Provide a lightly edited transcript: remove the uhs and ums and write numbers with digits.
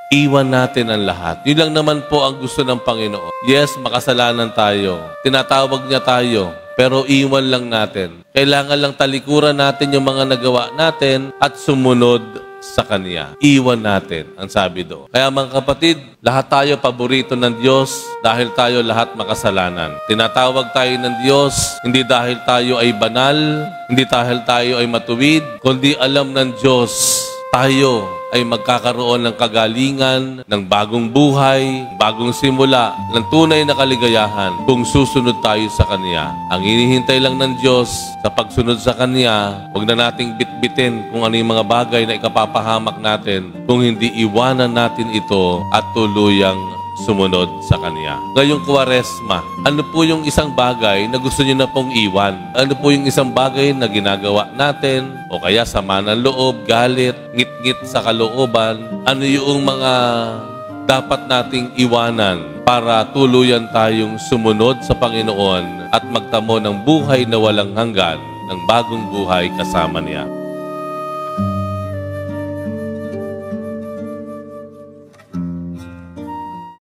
Iwan natin ang lahat. Yun lang naman po ang gusto ng Panginoon. Yes, makasalanan tayo. Tinatawag niya tayo. Pero iwan lang natin. Kailangan lang talikuran natin yung mga nagawa natin at sumunod sa Kanya. Iwan natin, ang sabi doon. Kaya mga kapatid, lahat tayo paborito ng Diyos dahil tayo lahat makasalanan. Tinatawag tayo ng Diyos hindi dahil tayo ay banal, hindi dahil tayo ay matuwid, kundi alam ng Diyos tayo ay magkakaroon ng kagalingan, ng bagong buhay, bagong simula, ng tunay na kaligayahan kung susunod tayo sa Kanya. Ang hinihintay lang ng Diyos sa pagsunod sa Kanya, huwag na nating bitbitin kung ano yung mga bagay na ikapapahamak natin kung hindi iwanan natin ito at tuluyang sumunod sa Kanya. Ngayong Kwaresma, ano po yung isang bagay na gusto niyo na pong iwan? Ano po yung isang bagay na ginagawa natin? O kaya sama ng loob, galit, ngit-ngit sa kalooban? Ano yung mga dapat nating iwanan para tuluyan tayong sumunod sa Panginoon at magtamo ng buhay na walang hanggan, ng bagong buhay kasama Niya?